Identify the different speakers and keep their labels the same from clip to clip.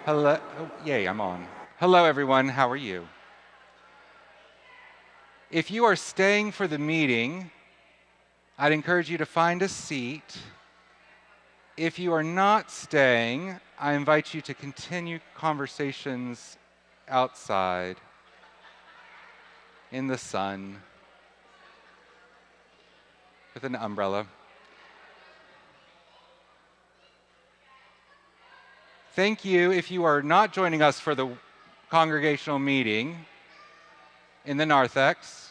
Speaker 1: Hello, oh, yay, I'm on. Hello, everyone, how are you? If you are staying for the meeting, I'd encourage you to find a seat. If you are not staying, I invite you to continue conversations outside in the sun with an umbrella. Thank you if you are not joining us for the congregational meeting in the narthex.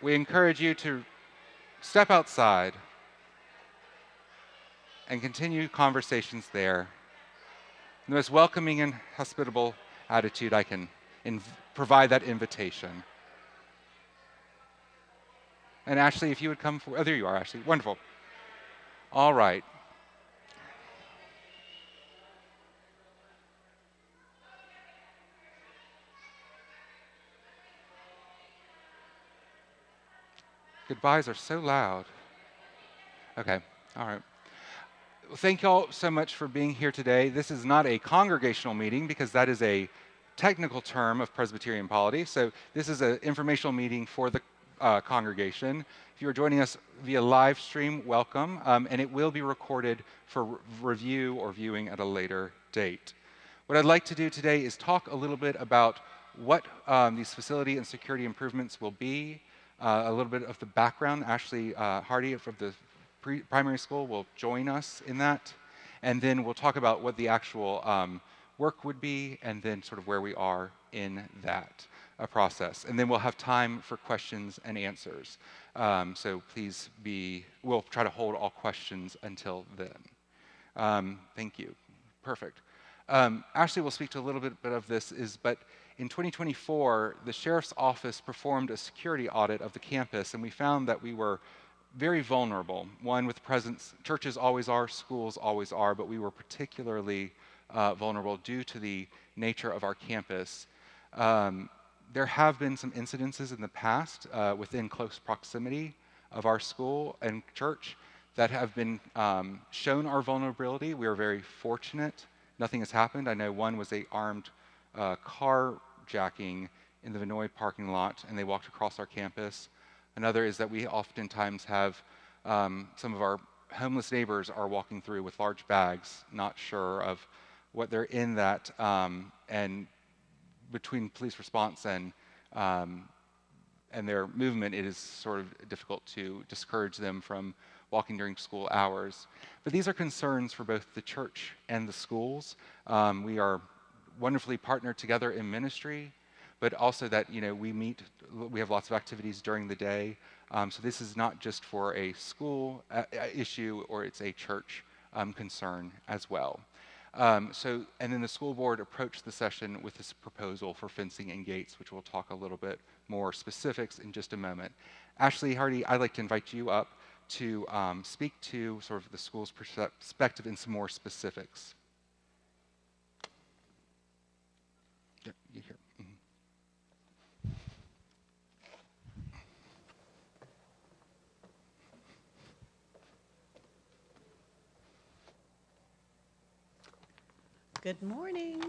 Speaker 1: We encourage you to step outside and continue conversations there. The most welcoming and hospitable attitude I can provide that invitation. And Ashley, if you would come forward. Oh, there you are, Ashley. Wonderful. All right. Goodbyes are so loud. Okay, all right. Well, thank you all so much for being here today. This is not a congregational meeting because that is a technical term of Presbyterian polity. So this is an informational meeting for the congregation. If you are joining us via live stream, welcome. And it will be recorded for review or viewing at a later date. What I'd like to do today is talk a little bit about what these facility and security improvements will be, a little bit of the background. Ashley Hardy from the primary school will join us in that, and then we'll talk about what the actual work would be, and then sort of where we are in that process. And then we'll have time for questions and answers. So please we'll try to hold all questions until then. Thank you. Perfect. Ashley will speak to a little bit of this, but in 2024, the Sheriff's Office performed a security audit of the campus, and we found that we were very vulnerable. One, with presence, churches always are, schools always are, but we were particularly vulnerable due to the nature of our campus. There have been some incidences in the past within close proximity of our school and church that have been shown our vulnerability. We are very fortunate. Nothing has happened. I know one was an armed carjacking in the Vinoy parking lot, and they walked across our campus. Another is that we oftentimes have some of our homeless neighbors are walking through with large bags, not sure of what they're in that, and between police response and their movement, it is sort of difficult to discourage them from walking during school hours. But these are concerns for both the church and the schools. We are wonderfully partnered together in ministry, but also that we have lots of activities during the day. So this is not just for a school issue, or it's a church concern as well. And then the school board approached the session with this proposal for fencing and gates, which we'll talk a little bit more specifics in just a moment. Ashley Hardy, I'd like to invite you up to speak to sort of the school's perspective in some more specifics. Yeah, you hear.
Speaker 2: Good morning.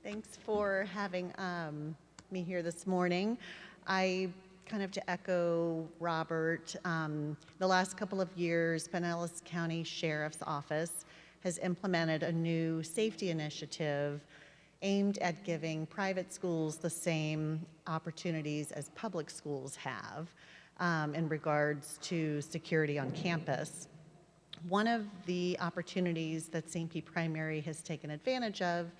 Speaker 2: Thanks for having me here this morning. I kind of to echo Robert, the last couple of years, Pinellas County Sheriff's Office has implemented a new safety initiative aimed at giving private schools the same opportunities as public schools have in regards to security on campus. One of the opportunities that St. Pete Primary has taken advantage of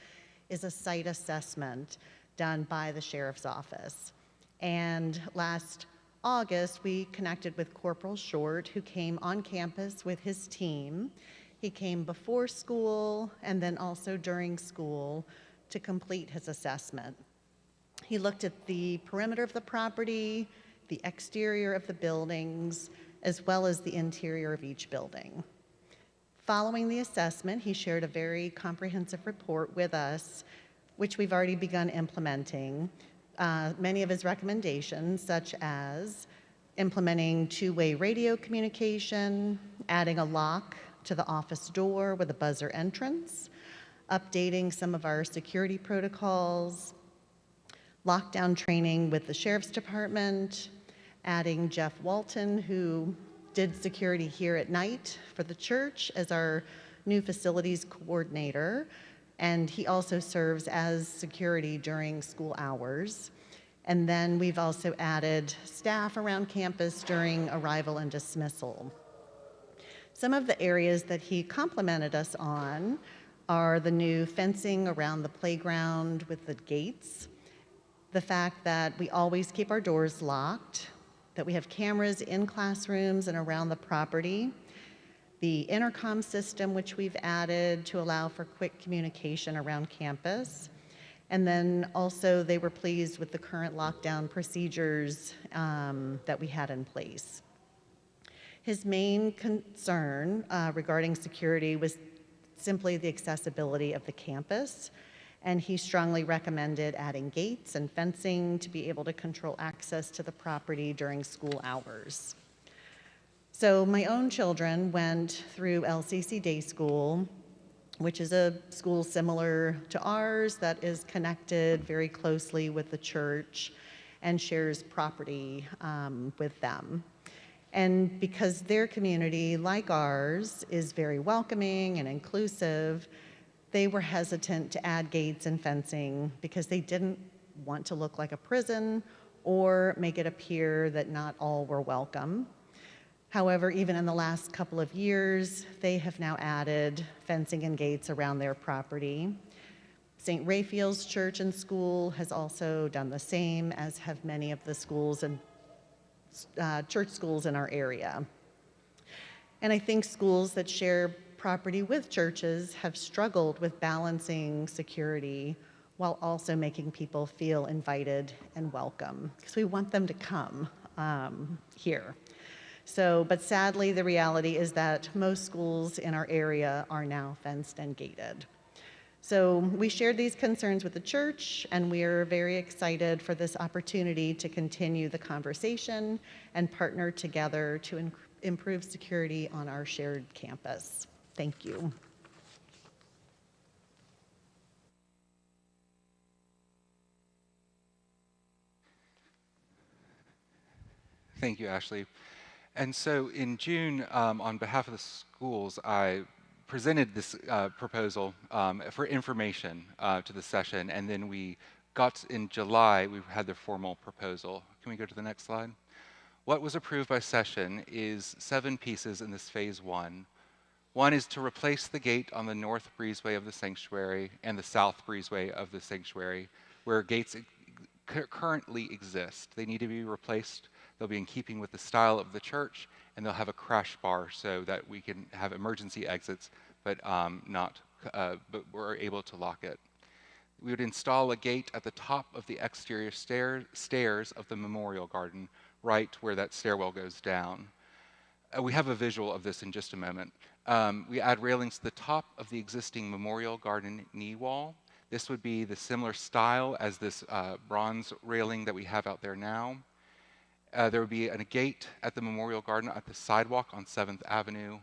Speaker 2: is a site assessment done by the Sheriff's Office. And last August, we connected with Corporal Short, who came on campus with his team. He came before school and then also during school to complete his assessment. He looked at the perimeter of the property, the exterior of the buildings, as well as the interior of each building. Following the assessment, he shared a very comprehensive report with us, which we've already begun implementing. Many of his recommendations, such as implementing two-way radio communication, adding a lock to the office door with a buzzer entrance, updating some of our security protocols, lockdown training with the Sheriff's Department, adding Jeff Walton, who did security here at night for the church, as our new facilities coordinator, and he also serves as security during school hours. And then we've also added staff around campus during arrival and dismissal. Some of the areas that he complimented us on are the new fencing around the playground with the gates, the fact that we always keep our doors locked, that we have cameras in classrooms and around the property, the intercom system, which we've added to allow for quick communication around campus. And then also they were pleased with the current lockdown procedures that we had in place. His main concern regarding security was simply the accessibility of the campus, and he strongly recommended adding gates and fencing to be able to control access to the property during school hours. So my own children went through LCC Day School, which is a school similar to ours that is connected very closely with the church and shares property with them. And because their community, like ours, is very welcoming and inclusive, they were hesitant to add gates and fencing because they didn't want to look like a prison or make it appear that not all were welcome. However, even in the last couple of years, they have now added fencing and gates around their property. St. Raphael's Church and School has also done the same, as have many of the schools and church schools in our area. And I think schools that share property with churches have struggled with balancing security while also making people feel invited and welcome, because we want them to come here. So, but sadly, the reality is that most schools in our area are now fenced and gated. So we shared these concerns with the church, and we are very excited for this opportunity to continue the conversation and partner together to improve security on our shared campus. Thank you.
Speaker 1: Thank you, Ashley. And so in June, on behalf of the schools, I presented this proposal for information to the session, and then we got, in July, we had the formal proposal. Can we go to the next slide? What was approved by session is 7 pieces in this phase 1. One is to replace the gate on the north breezeway of the sanctuary and the south breezeway of the sanctuary, where gates currently exist. They need to be replaced. They'll be in keeping with the style of the church, and they'll have a crash bar so that we can have emergency exits, but but we're able to lock it. We would install a gate at the top of the exterior stairs of the memorial garden, right where that stairwell goes down. We have a visual of this in just a moment. We add railings to the top of the existing memorial garden knee wall. This would be the similar style as this bronze railing that we have out there now. There would be a gate at the memorial garden at the sidewalk on 7th Avenue.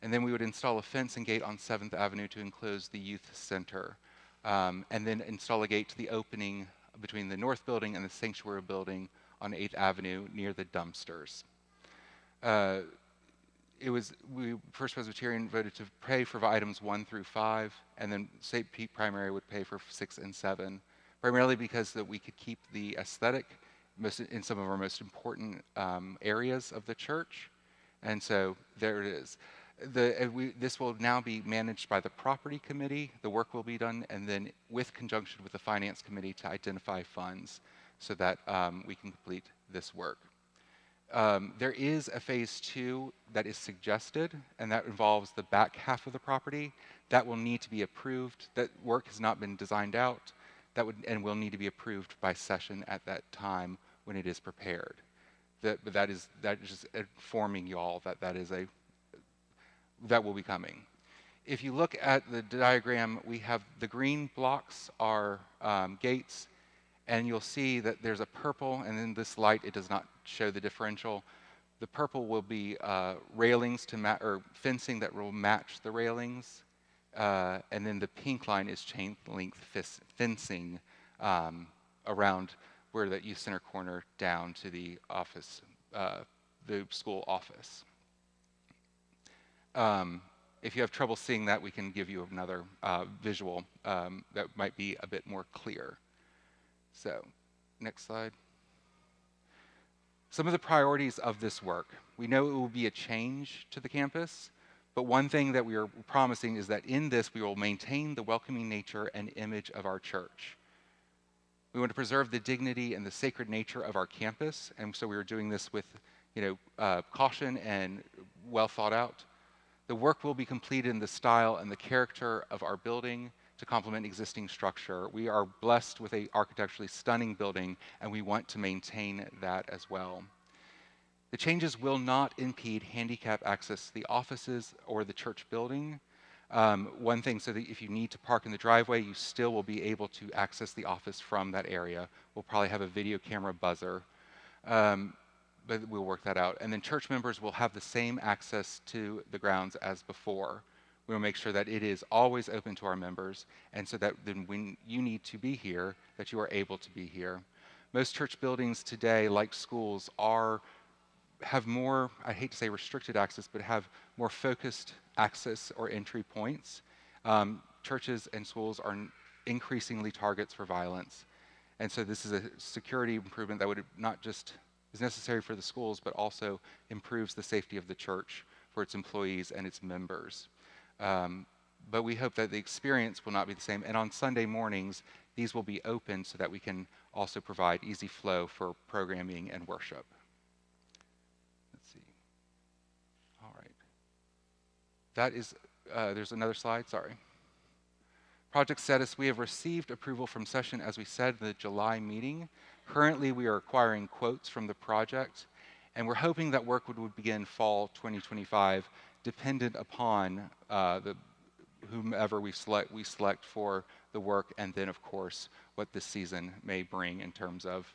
Speaker 1: And then we would install a fence and gate on 7th Avenue to enclose the youth center. And then install a gate to the opening between the north building and the sanctuary building on 8th Avenue near the dumpsters. First Presbyterian voted to pay for items 1 through 5, and then St. Pete Primary would pay for 6 and 7, primarily because that we could keep the aesthetic in some of our most important areas of the church. And so there it is. This will now be managed by the property committee. The work will be done, and then with conjunction with the finance committee to identify funds so that we can complete this work. There is a phase 2 that is suggested, and that involves the back half of the property. That will need to be approved. That work has not been designed out. And will need to be approved by session at that time when it is prepared. But that is just informing y'all that will be coming. If you look at the diagram, we have the green blocks are gates, and you'll see that there's a purple, and in this light it does not show the differential. The purple will be railings or fencing that will match the railings. and then the pink line is chain link fencing around where that youth center corner down to the office, the school office. If you have trouble seeing that, we can give you another visual that might be a bit more clear. So, next slide. Some of the priorities of this work. We know it will be a change to the campus, but one thing that we are promising is that in this we will maintain the welcoming nature and image of our church. We want to preserve the dignity and the sacred nature of our campus, and so we are doing this with caution and well thought out. The work will be completed in the style and the character of our building to complement existing structure. We are blessed with an architecturally stunning building, and we want to maintain that as well. The changes will not impede handicap access to the offices or the church building. One thing, so that if you need to park in the driveway, you still will be able to access the office from that area. We'll probably have a video camera buzzer, but we'll work that out. And then church members will have the same access to the grounds as before. We will make sure that it is always open to our members, and so that then when you need to be here, that you are able to be here. Most church buildings today, like schools, have more, I hate to say restricted access, but have more focused access or entry points. Churches and schools are increasingly targets for violence. And so this is a security improvement that would not just is necessary for the schools, but also improves the safety of the church for its employees and its members. But we hope that the experience will not be the same. And on Sunday mornings, these will be open so that we can also provide easy flow for programming and worship. Let's see. All right. That is, there's another slide, sorry. Project status, we have received approval from session, as we said in the July meeting. Currently, we are acquiring quotes from the project, and we're hoping that work would begin fall 2025, dependent upon whomever we select for the work, and then, of course, what this season may bring in terms of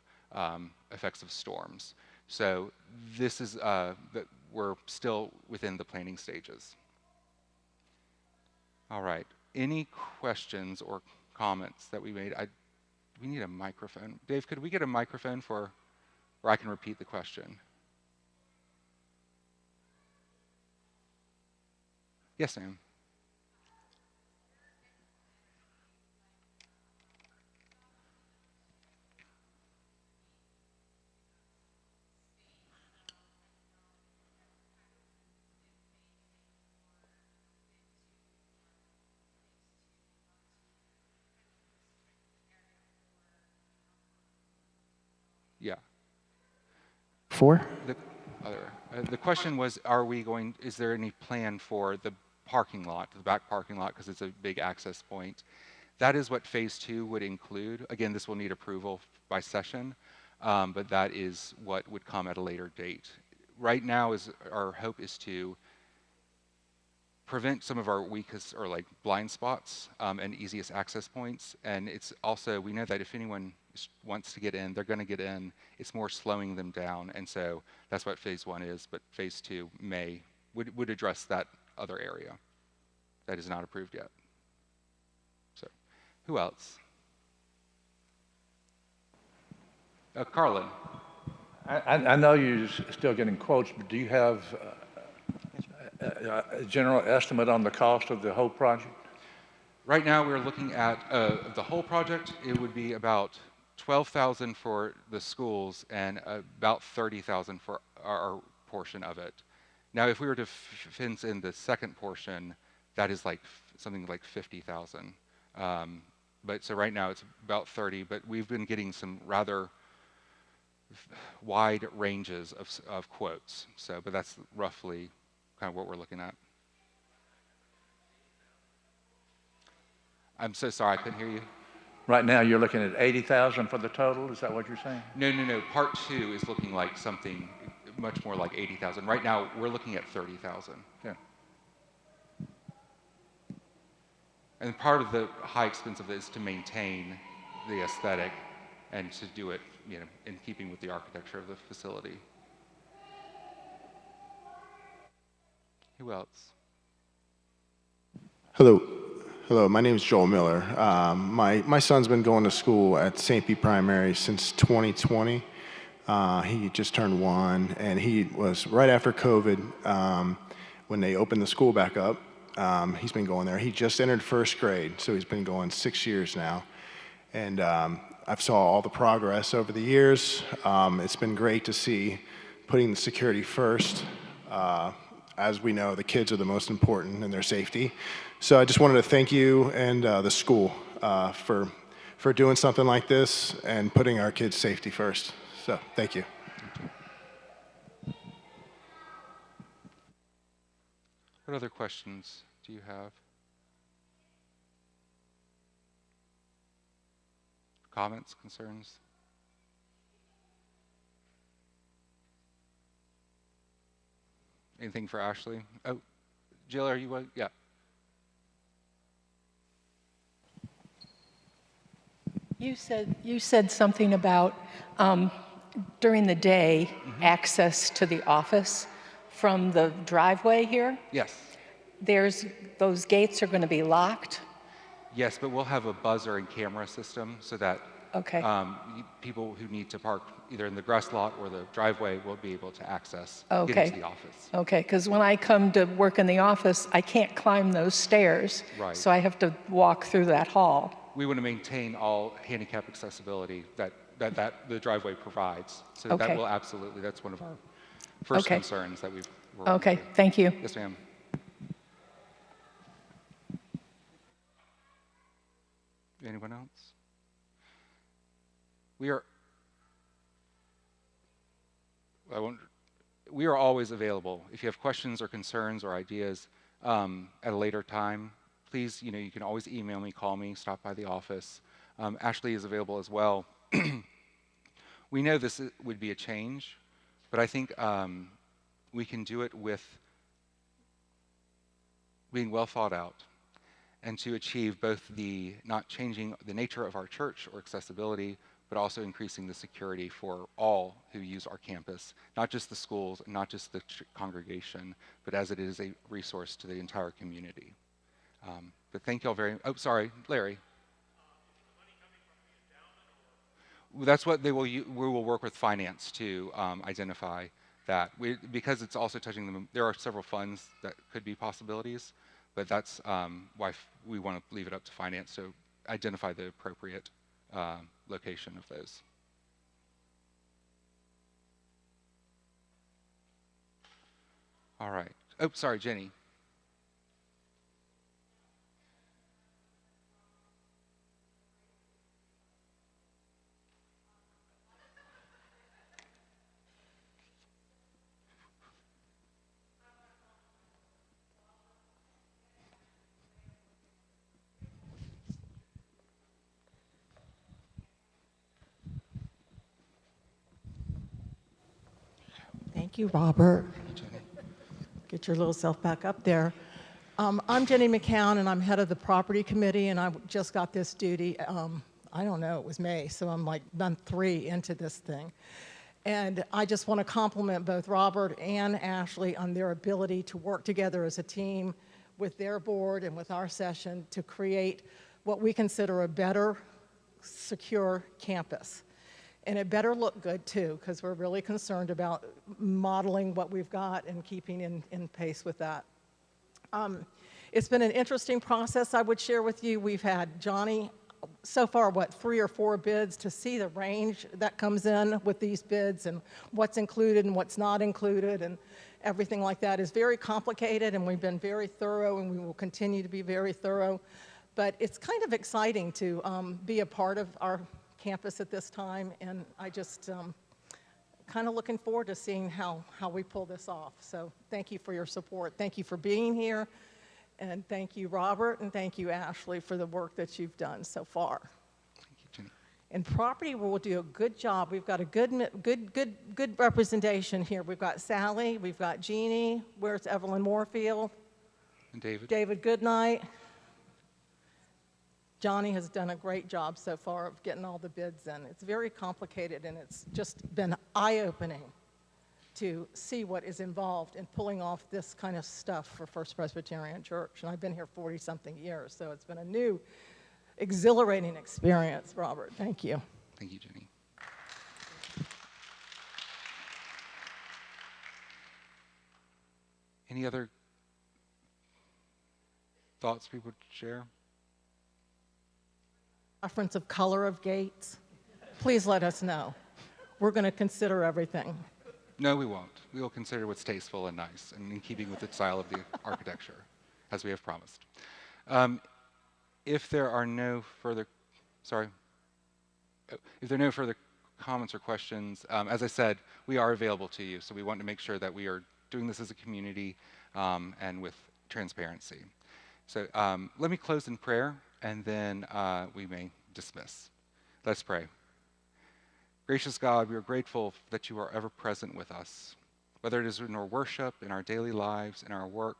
Speaker 1: effects of storms. So this is that we're still within the planning stages. All right. Any questions or comments that we made? We need a microphone. Dave, could we get a microphone where I can repeat the question? Yes, ma'am. Yeah. The question was, is there any plan for the parking lot, the back parking lot, because it's a big access point? That is what phase 2 would include. Again, this will need approval by session, but that is what would come at a later date. Right now, our hope is to prevent some of our weakest or like blind spots and easiest access points. And it's also, we know that if anyone wants to get in, they're going to get in. It's more slowing them down. And so that's what phase 1 is, but phase 2 would address that other area that is not approved yet. So who else? Carlin.
Speaker 3: I know you're still getting quotes, but do you have a general estimate on the cost of the whole project?
Speaker 1: Right now, we're looking at the whole project. It would be about $12,000 for the schools and about $30,000 for our portion of it. Now, if we were to fence in the second portion, that is like something like $50,000. But so right now it's about 30. But we've been getting some rather wide ranges of quotes. So, but that's roughly kind of what we're looking at. I'm so sorry, I couldn't hear you.
Speaker 3: Right now you're looking at 80,000 for the total, is that what you're saying?
Speaker 1: No. Part 2 is looking like something much more like 80,000. Right now we're looking at 30,000.
Speaker 3: Yeah.
Speaker 1: And part of the high expense of it is to maintain the aesthetic and to do it, in keeping with the architecture of the facility. Who else?
Speaker 4: Hello. Hello, my name is Joel Miller. My son's been going to school at St. Pete Primary since 2020. He just turned 1, and he was right after COVID when they opened the school back up. He's been going there. He just entered first grade, so he's been going 6 years now. And I've saw all the progress over the years. It's been great to see putting the security first. As we know, the kids are the most important and their safety. So I just wanted to thank you and the school for doing something like this and putting our kids' safety first. So thank you.
Speaker 1: What other questions do you have? Comments, concerns? Anything for Ashley? Oh, Jill, are you? Yeah.
Speaker 5: You said something about during the day access to the office from the driveway here.
Speaker 1: Yes.
Speaker 5: Those gates are going to be locked.
Speaker 1: Yes, but we'll have a buzzer and camera system so that
Speaker 5: Okay.
Speaker 1: People who need to park either in the grass lot or the driveway will be able to access
Speaker 5: Okay.
Speaker 1: get into the office.
Speaker 5: Okay, because when I come to work in the office, I can't climb those stairs.
Speaker 1: Right.
Speaker 5: So I have to walk through that hall.
Speaker 1: We want to maintain all handicap accessibility that the driveway provides. So
Speaker 5: Okay.
Speaker 1: that will absolutely, that's one of our first
Speaker 5: Okay.
Speaker 1: concerns that we're
Speaker 5: Okay,
Speaker 1: working through.
Speaker 5: thank you.
Speaker 1: Yes, ma'am. Anyone else? We are always available. If you have questions or concerns or ideas at a later time, please, you can always email me, call me, stop by the office. Ashley is available as well. We know this would be a change, but I think we can do it with being well thought out and to achieve both the not changing the nature of our church or accessibility, but also increasing the security for all who use our campus, not just the schools, not just the congregation, but as it is a resource to the entire community. But thank you all very much. Oh, sorry, Larry. That's what we will work with finance to identify that. Because it's also touching them, there are several funds that could be possibilities, but that's why we want to leave it up to finance to identify the appropriate location of those. All right. Oh, sorry, Jenny.
Speaker 6: Thank you, Robert.
Speaker 1: Jenny.
Speaker 6: Get your little self back up there. I'm Jenny McCown, and I'm head of the property committee, and I just got this duty. I don't know, it was May, so I'm like month 3 into this thing. And I just want to compliment both Robert and Ashley on their ability to work together as a team with their board and with our session to create what we consider a better, secure campus. And it better look good too, because we're really concerned about modeling what we've got and keeping in pace with that. It's been an interesting process I would share with you. We've had Johnny, so far, 3 or 4 bids to see the range that comes in with these bids and what's included and what's not included and everything like that is very complicated, and we've been very thorough, and we will continue to be very thorough. But it's kind of exciting to be a part of our campus at this time, and I just kind of looking forward to seeing how we pull this off. So thank you for your support. Thank you for being here, and thank you, Robert, and thank you, Ashley, for the work that you've done so far.
Speaker 1: Thank you, Jenny.
Speaker 6: In property, we'll do a good job. We've got a good representation here. We've got Sally, we've got Jeannie. Where's Evelyn Moorfield?
Speaker 1: And David.
Speaker 6: David Goodnight. Johnny has done a great job so far of getting all the bids in. It's very complicated, and it's just been eye-opening to see what is involved in pulling off this kind of stuff for First Presbyterian Church. And I've been here 40-something years, so it's been a new, exhilarating experience, Robert. Thank you.
Speaker 1: Thank you, Jenny. Any other thoughts people would share?
Speaker 6: Preference of color of gates? Please let us know. We're going to consider everything.
Speaker 1: No, we won't. We will consider what's tasteful and nice and in keeping with the style of the architecture, as we have promised. If there are no further, if there are no further comments or questions, as I said, we are available to you, so we want to make sure that we are doing this as a community and with transparency. So let me close in prayer, and then we may dismiss. Let's pray. Gracious God, we are grateful that you are ever present with us, whether it is in our worship, in our daily lives, in our work,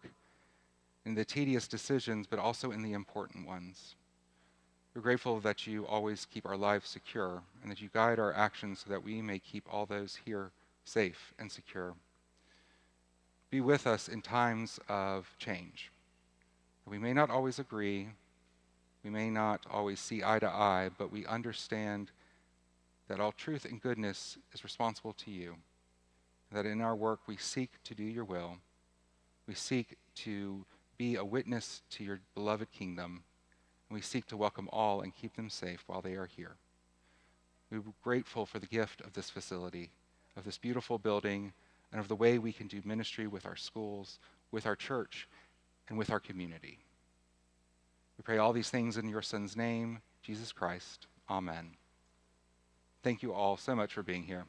Speaker 1: in the tedious decisions, but also in the important ones. We're grateful that you always keep our lives secure and that you guide our actions so that we may keep all those here safe and secure. Be with us in times of change. We may not always agree, we may not always see eye to eye, but we understand that all truth and goodness is responsible to you, that in our work we seek to do your will, we seek to be a witness to your beloved kingdom, and we seek to welcome all and keep them safe while they are here. We're grateful for the gift of this facility, of this beautiful building, and of the way we can do ministry with our schools, with our church, and with our community. We pray all these things in your Son's name, Jesus Christ. Amen. Thank you all so much for being here.